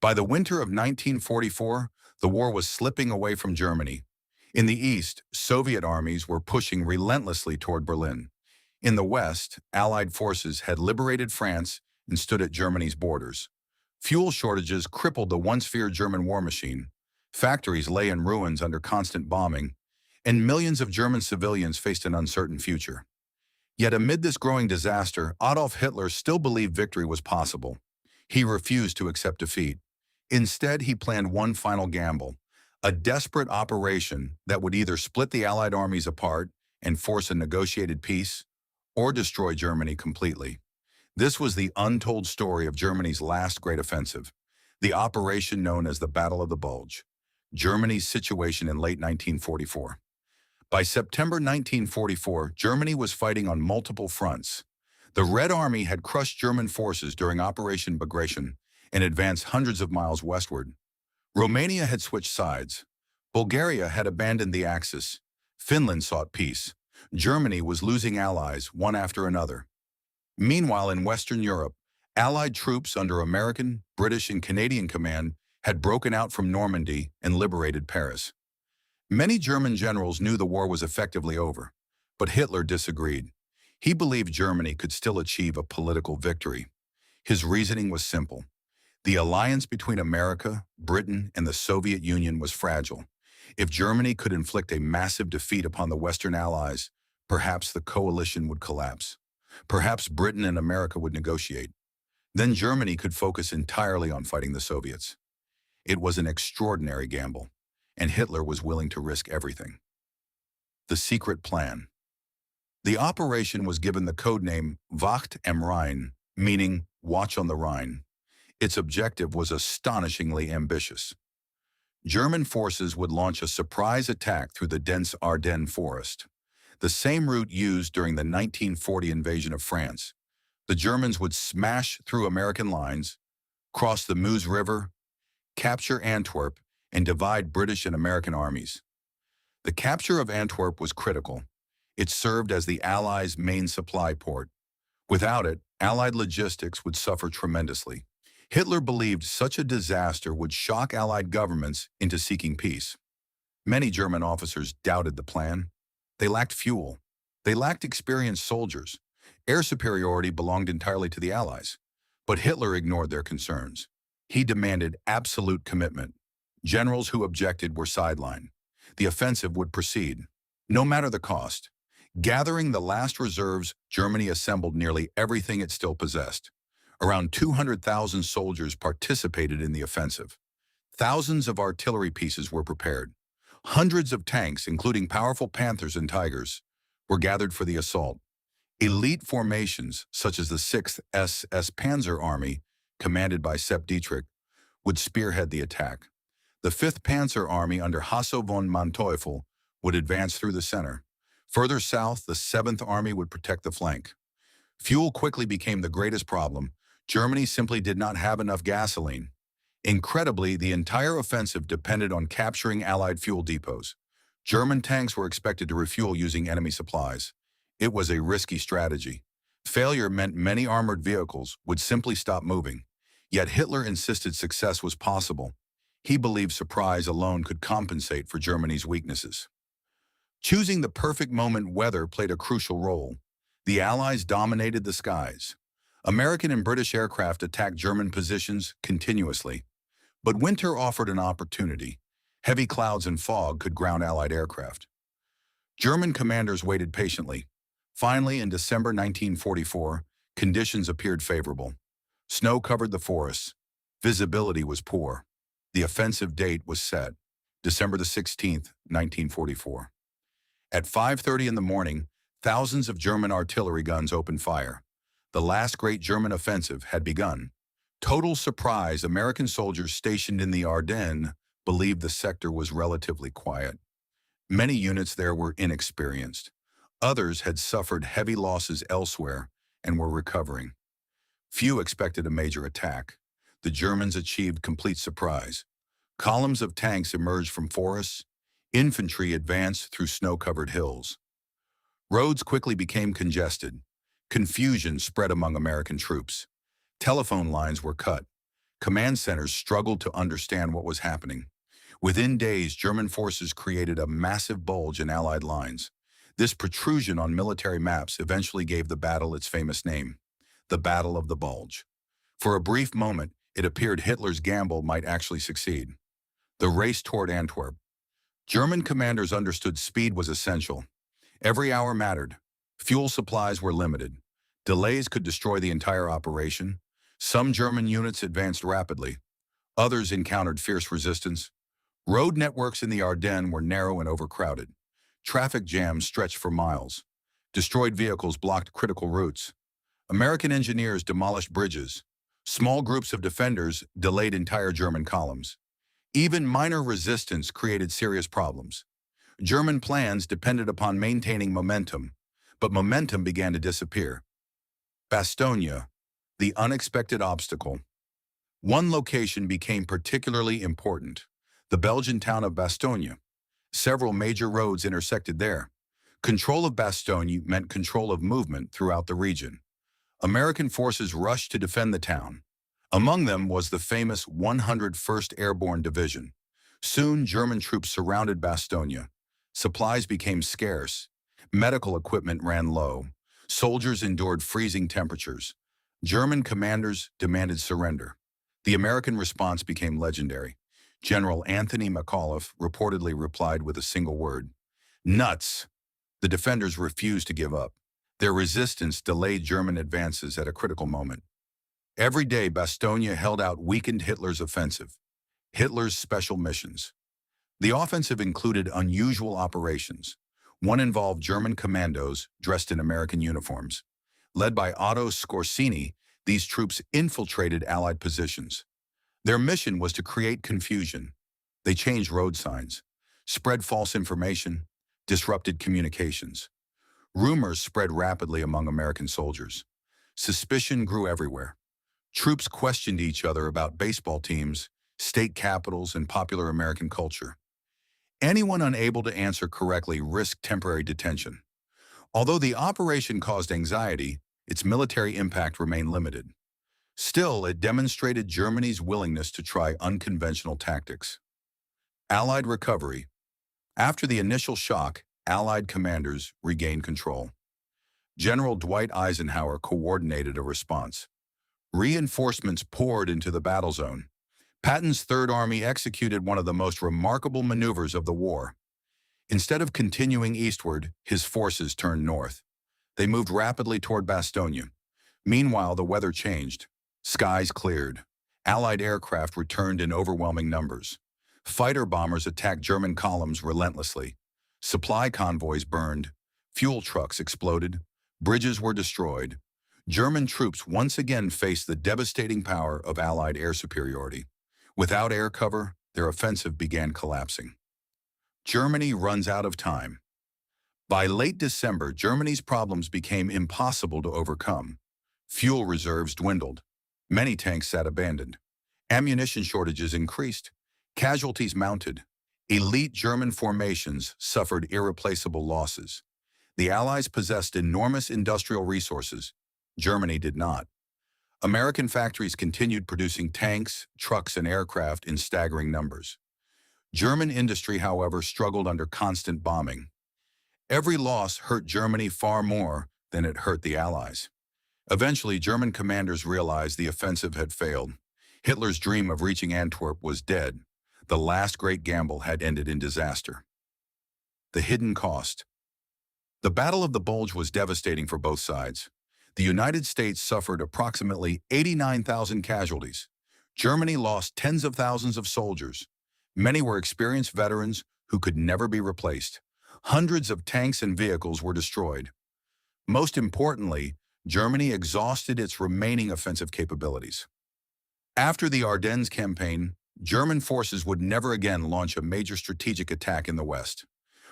By the winter of 1944, the war was slipping away from Germany. In the east, Soviet armies were pushing relentlessly toward Berlin. In the west, Allied forces had liberated France and stood at Germany's borders. Fuel shortages crippled the once feared German war machine. Factories lay in ruins under constant bombing, and millions of German civilians faced an uncertain future. Yet amid this growing disaster, Adolf Hitler still believed victory was possible. He refused to accept defeat. Instead, he planned one final gamble, a desperate operation that would either split the Allied armies apart and force a negotiated peace, or destroy Germany completely. This was the untold story of Germany's last great offensive, the operation known as the Battle of the Bulge, Germany's situation in late 1944. By September 1944, Germany was fighting on multiple fronts. The Red Army had crushed German forces during Operation Bagration and advanced hundreds of miles westward. Romania had switched sides. Bulgaria had abandoned the Axis. Finland sought peace. Germany was losing allies one after another. Meanwhile, in Western Europe, Allied troops under American, British, and Canadian command had broken out from Normandy and liberated Paris. Many German generals knew the war was effectively over, but Hitler disagreed. He believed Germany could still achieve a political victory. His reasoning was simple. The alliance between America, Britain, and the Soviet Union was fragile. If Germany could inflict a massive defeat upon the Western Allies, perhaps the coalition would collapse. Perhaps Britain and America would negotiate. Then Germany could focus entirely on fighting the Soviets. It was an extraordinary gamble, and Hitler was willing to risk everything. The secret plan. The operation was given the codename Wacht am Rhein, meaning Watch on the Rhine. Its objective was astonishingly ambitious. German forces would launch a surprise attack through the dense Ardennes forest, the same route used during the 1940 invasion of France. The Germans would smash through American lines, cross the Meuse River, capture Antwerp, and divide British and American armies. The capture of Antwerp was critical. It served as the Allies' main supply port. Without it, Allied logistics would suffer tremendously. Hitler believed such a disaster would shock Allied governments into seeking peace. Many German officers doubted the plan. They lacked fuel. They lacked experienced soldiers. Air superiority belonged entirely to the Allies. But Hitler ignored their concerns. He demanded absolute commitment. Generals who objected were sidelined. The offensive would proceed, no matter the cost. Gathering the last reserves, Germany assembled nearly everything it still possessed. Around 200,000 soldiers participated in the offensive. Thousands of artillery pieces were prepared. Hundreds of tanks, including powerful Panthers and Tigers, were gathered for the assault. Elite formations, such as the 6th SS Panzer Army, commanded by Sepp Dietrich, would spearhead the attack. The 5th Panzer Army under Hasso von Manteuffel would advance through the center. Further south, the 7th Army would protect the flank. Fuel quickly became the greatest problem. Germany simply did not have enough gasoline. Incredibly, the entire offensive depended on capturing Allied fuel depots. German tanks were expected to refuel using enemy supplies. It was a risky strategy. Failure meant many armored vehicles would simply stop moving. Yet Hitler insisted success was possible. He believed surprise alone could compensate for Germany's weaknesses. Choosing the perfect moment, weather played a crucial role. The Allies dominated the skies. American and British aircraft attacked German positions continuously. But winter offered an opportunity. Heavy clouds and fog could ground Allied aircraft. German commanders waited patiently. Finally, in December 1944, conditions appeared favorable. Snow covered the forests. Visibility was poor. The offensive date was set, December 16, 1944. At 5:30 in the morning, thousands of German artillery guns opened fire. The last great German offensive had begun. Total surprise, American soldiers stationed in the Ardennes believed the sector was relatively quiet. Many units there were inexperienced. Others had suffered heavy losses elsewhere and were recovering. Few expected a major attack. The Germans achieved complete surprise. Columns of tanks emerged from forests. Infantry advanced through snow-covered hills. Roads quickly became congested. Confusion spread among American troops. Telephone lines were cut. Command centers struggled to understand what was happening. Within days, German forces created a massive bulge in Allied lines. This protrusion on military maps eventually gave the battle its famous name, the Battle of the Bulge. For a brief moment, it appeared Hitler's gamble might actually succeed. The race toward Antwerp. German commanders understood speed was essential. Every hour mattered. Fuel supplies were limited. Delays could destroy the entire operation. Some German units advanced rapidly. Others encountered fierce resistance. Road networks in the Ardennes were narrow and overcrowded. Traffic jams stretched for miles. Destroyed vehicles blocked critical routes. American engineers demolished bridges. Small groups of defenders delayed entire German columns. Even minor resistance created serious problems. German plans depended upon maintaining momentum, but momentum began to disappear. Bastogne, the unexpected obstacle. One location became particularly important, the Belgian town of Bastogne. Several major roads intersected there. Control of Bastogne meant control of movement throughout the region. American forces rushed to defend the town. Among them was the famous 101st Airborne Division. Soon, German troops surrounded Bastogne. Supplies became scarce. Medical equipment ran low. Soldiers endured freezing temperatures. German commanders demanded surrender. The American response became legendary. General Anthony McAuliffe reportedly replied with a single word, "Nuts!" The defenders refused to give up. Their resistance delayed German advances at a critical moment. Every day, Bastogne held out weakened Hitler's offensive. Hitler's special missions. The offensive included unusual operations. One involved German commandos dressed in American uniforms. Led by Otto Skorzeny, these troops infiltrated Allied positions. Their mission was to create confusion. They changed road signs, spread false information, disrupted communications. Rumors spread rapidly among American soldiers. Suspicion grew everywhere. Troops questioned each other about baseball teams, state capitals, and popular American culture. Anyone unable to answer correctly risked temporary detention. Although the operation caused anxiety, its military impact remained limited. Still, it demonstrated Germany's willingness to try unconventional tactics. Allied recovery. After the initial shock, Allied commanders regained control. General Dwight Eisenhower coordinated a response. Reinforcements poured into the battle zone. Patton's Third Army executed one of the most remarkable maneuvers of the war. Instead of continuing eastward, his forces turned north. They moved rapidly toward Bastogne. Meanwhile, the weather changed. Skies cleared. Allied aircraft returned in overwhelming numbers. Fighter bombers attacked German columns relentlessly. Supply convoys burned. Fuel trucks exploded. Bridges were destroyed. German troops once again faced the devastating power of Allied air superiority. Without air cover, their offensive began collapsing. Germany runs out of time. By late December, Germany's problems became impossible to overcome. Fuel reserves dwindled. Many tanks sat abandoned. Ammunition shortages increased. Casualties mounted. Elite German formations suffered irreplaceable losses. The Allies possessed enormous industrial resources. Germany did not. American factories continued producing tanks, trucks, and aircraft in staggering numbers. German industry, however, struggled under constant bombing. Every loss hurt Germany far more than it hurt the Allies. Eventually, German commanders realized the offensive had failed. Hitler's dream of reaching Antwerp was dead. The last great gamble had ended in disaster. The hidden cost. The Battle of the Bulge was devastating for both sides. The United States suffered approximately 89,000 casualties. Germany lost tens of thousands of soldiers. Many were experienced veterans who could never be replaced. Hundreds of tanks and vehicles were destroyed. Most importantly, Germany exhausted its remaining offensive capabilities. After the Ardennes campaign, German forces would never again launch a major strategic attack in the West.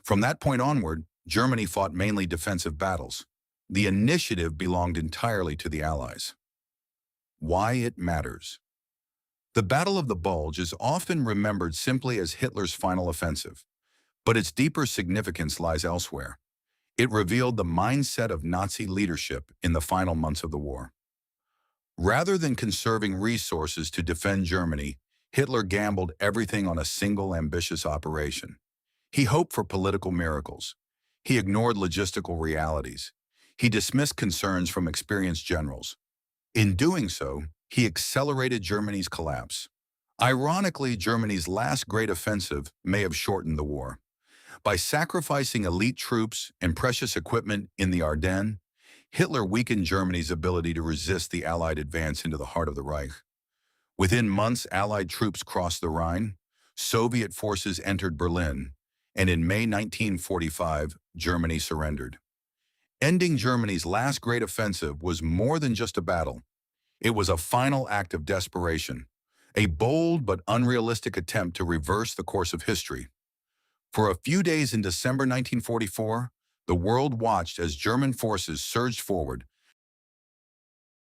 From that point onward, Germany fought mainly defensive battles. The initiative belonged entirely to the Allies. Why it matters. The Battle of the Bulge is often remembered simply as Hitler's final offensive, but its deeper significance lies elsewhere. It revealed the mindset of Nazi leadership in the final months of the war. Rather than conserving resources to defend Germany, Hitler gambled everything on a single ambitious operation. He hoped for political miracles. He ignored logistical realities. He dismissed concerns from experienced generals. In doing so, he accelerated Germany's collapse. Ironically, Germany's last great offensive may have shortened the war. By sacrificing elite troops and precious equipment in the Ardennes, Hitler weakened Germany's ability to resist the Allied advance into the heart of the Reich. Within months, Allied troops crossed the Rhine, Soviet forces entered Berlin, and in May 1945, Germany surrendered. Ending Germany's last great offensive was more than just a battle. It was a final act of desperation, a bold but unrealistic attempt to reverse the course of history. For a few days in December 1944, the world watched as German forces surged forward,